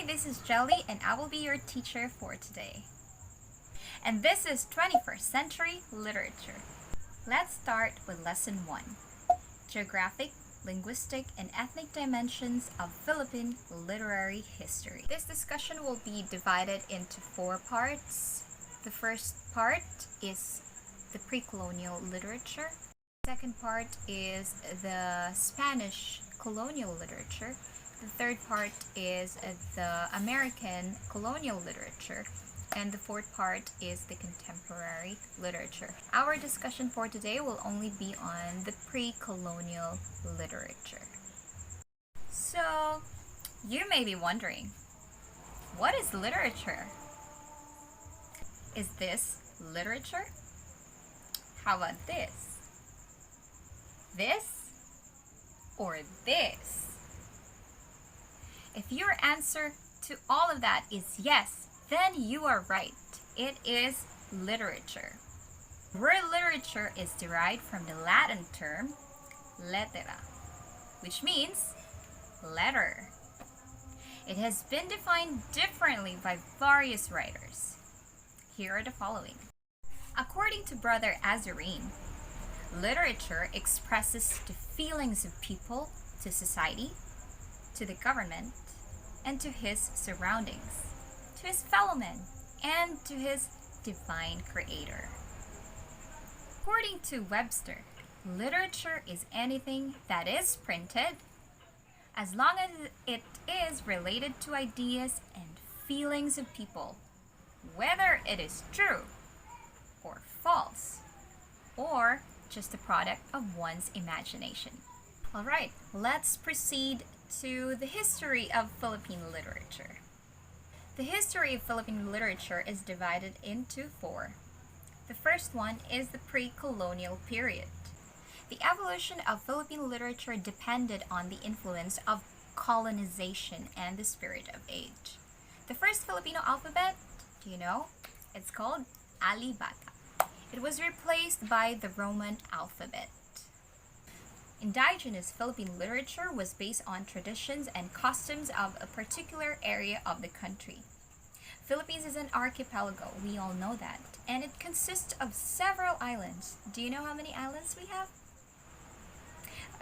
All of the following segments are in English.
this is Jelly and I will be your teacher for today. And this is 21st Century Literature. Let's start with Lesson 1, Geographic, Linguistic, and Ethnic Dimensions of Philippine Literary History. This discussion will be divided into 4 parts. The first part is the pre-colonial literature. The second part is the Spanish colonial literature. The third part is the American colonial literature. And the fourth part is the contemporary literature. Our discussion for today will only be on the pre-colonial literature. So, you may be wondering, what is literature? Is this literature? How about this? This? Or this? If your answer to all of that is yes, then you are right. It is literature. The word literature is derived from the Latin term lettera, which means letter. It has been defined differently by various writers. Here are the following. According to Brother Azurin, literature expresses the feelings of people to society, to the government, and to his surroundings, to his fellow men, and to his divine creator. According to Webster, literature is anything that is printed as long as it is related to ideas and feelings of people, whether it is true or false, or just a product of one's imagination. Alright, let's proceed to the history of Philippine literature. The history of Philippine literature is divided into 4. The first one is the pre-colonial period. The evolution of Philippine literature depended on the influence of colonization and the spirit of age. The first Filipino alphabet, do you know? It's called Alibata. It was replaced by the Roman alphabet. Indigenous Philippine literature was based on traditions and customs of a particular area of the country. Philippines is an archipelago, we all know that, and it consists of several islands. Do you know how many islands we have?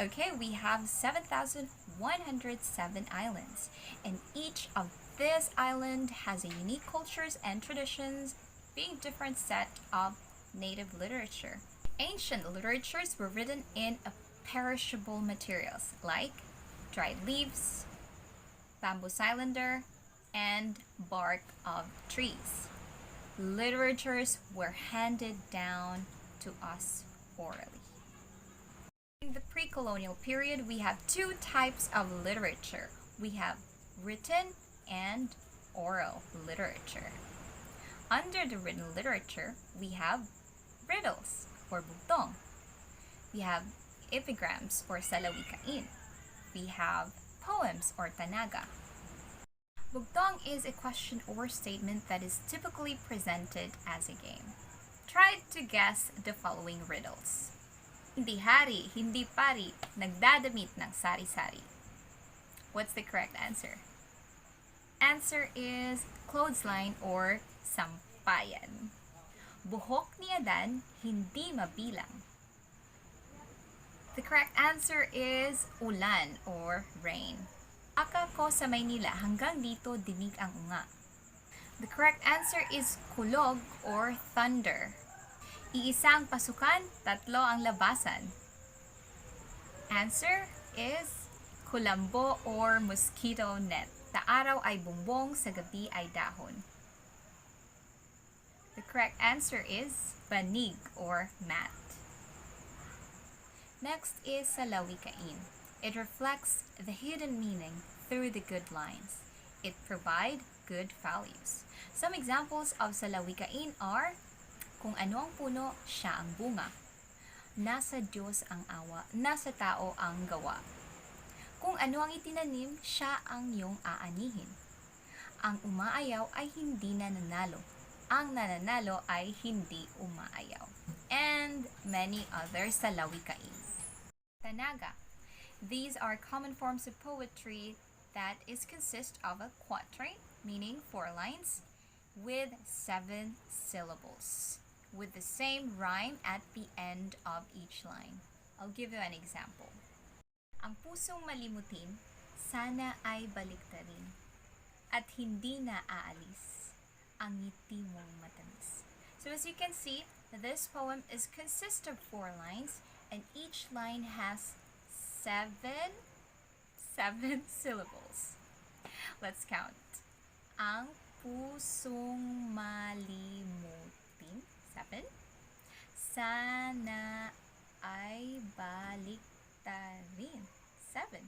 Okay, we have 7,107 islands, and each of this island has a unique cultures and traditions, being different set of native literature. Ancient literatures were written in perishable materials like dried leaves, bamboo cylinder, and bark of trees. Literatures were handed down to us orally. In the pre-colonial period, we have 2 types of literature. We have written and oral literature. Under the written literature, we have riddles or Bugtong. We have epigrams or Salawikain. We have poems or Tanaga. Bugtong is a question or statement that is typically presented as a game. Try to guess the following riddles. Hindi hari, hindi pari, nagdadamit ng sari-sari. What's the correct answer? Answer is clothesline or sampayan. Buhok ni Adan, hindi mabilang. The correct answer is ulan or rain. Aka ko sa Maynila, hanggang dito dinig ang unga. The correct answer is kulog or thunder. Iisang pasukan, tatlo ang labasan. Answer is kulambo or mosquito net. Sa araw ay bumbong, sa gabi ay dahon. The correct answer is banig or mat. Next is Salawikain. It reflects the hidden meaning through the good lines. It provides good values. Some examples of Salawikain are, kung ano ang puno, siya ang bunga. Nasa Diyos ang awa, nasa tao ang gawa. Kung ano ang itinanim, siya ang iyong aanihin. Ang umaayaw ay hindi nananalo. Ang nananalo ay hindi umaayaw. And many other Salawikain. Tanaga. These are common forms of poetry that is consist of a quatrain, meaning 4 lines, with 7 syllables, with the same rhyme at the end of each line. I'll give you an example. Ang pusong malimutin, sana ay baliktarin, at hindi na aalis ang ngiti mong matamis. So as you can see, this poem is consist of 4 lines, and each line has 7 syllables. Let's count. Ang pusong malimutin, 7. Sana ay baliktarin, 7.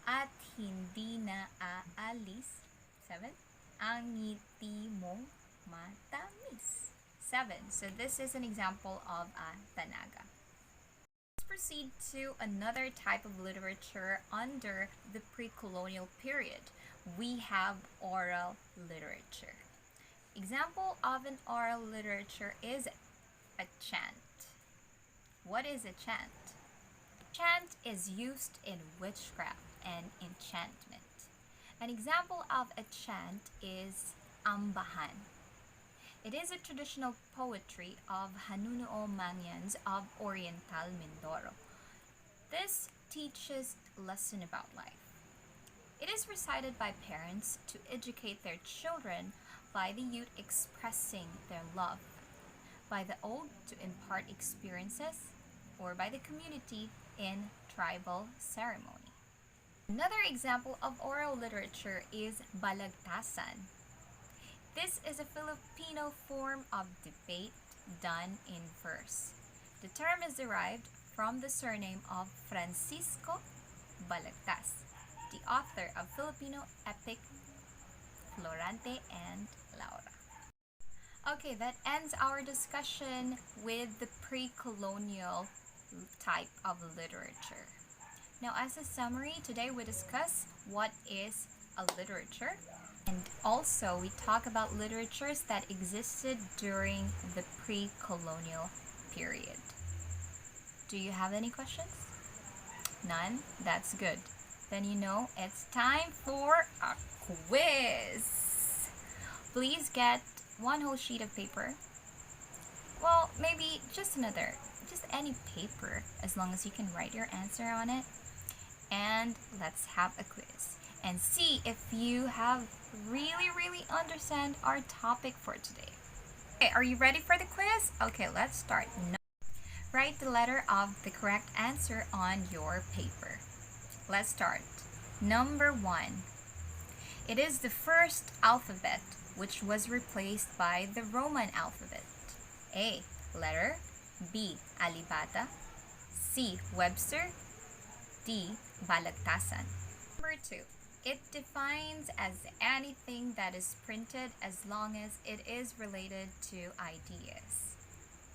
At hindi na aalis, 7. Ang ngiti mong matamis, 7. So this is an example of a Tanaga. Let's proceed to another type of literature under the pre-colonial period. We have oral literature. Example of an oral literature is a chant. What is a chant? Chant is used in witchcraft and enchantment. An example of a chant is ambahan. It is a traditional poetry of Hanunuo Manyans of Oriental Mindoro. This teaches lesson about life. It is recited by parents to educate their children, by the youth expressing their love, by the old to impart experiences, or by the community in tribal ceremony. Another example of oral literature is Balagtasan. This is a Filipino form of debate done in verse. The term is derived from the surname of Francisco Balagtas, the author of Filipino epic Florante and Laura. Okay, that ends our discussion with the pre-colonial type of literature. Now, as a summary, today we discuss what is a literature, and also we talk about literatures that existed during the pre-colonial period. Do you have any questions? None? That's good. Then you know it's time for a quiz. Please get one whole sheet of paper. Well, maybe just any paper, as long as you can write your answer on it. And let's have a quiz and see if you have really understand our topic for today. Okay, are you ready for the quiz? Okay, let's start. Write the letter of the correct answer on your paper. Let's start. Number 1. It is the first alphabet which was replaced by the Roman alphabet. A. Letter. B. Alibata. C. Webster. D. Balagtasan. Number 2. It defines as anything that is printed as long as it is related to ideas.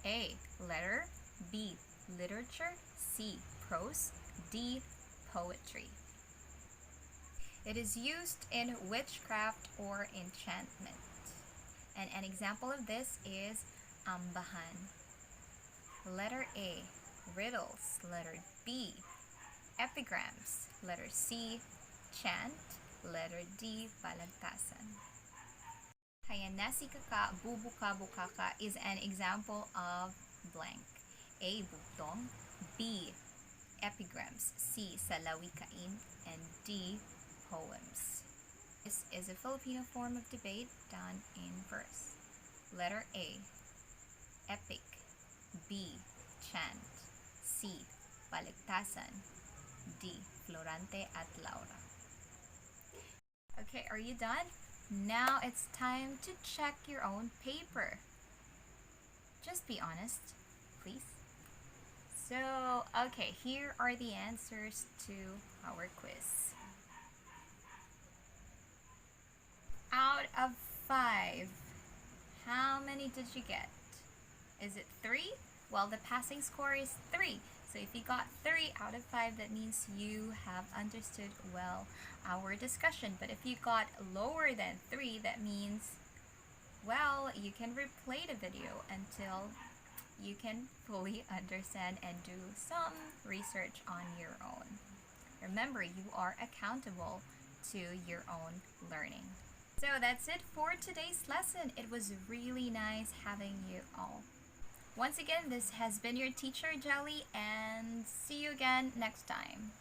A. Letter. B. Literature. C. Prose. D. Poetry. It is used in witchcraft or enchantment. And an example of this is ambahan. Letter A. Riddles. Letter B. Epigrams. Letter C. Chant. Letter D. Balagtasan. Hayanasi kaka bubuka bukaka is an example of blank. A. Bugtong. B. Epigrams. C. Salawikain. And D. Poems. This is a Filipino form of debate done in verse. Letter A. Epic. B. Chant. C. Balagtasan. D. Florante at Laura. Okay, are you done? Now it's time to check your own paper. Just be honest, please. So, okay, here are the answers to our quiz. Out of 5, how many did you get? Is it 3? Well, the passing score is 3. So if you got 3 out of 5, that means you have understood well our discussion. But if you got lower than 3, that means, well, you can replay the video until you can fully understand and do some research on your own. Remember, you are accountable to your own learning. So that's it for today's lesson. It was really nice having you all. Once again, this has been your teacher Jelly, and see you again next time.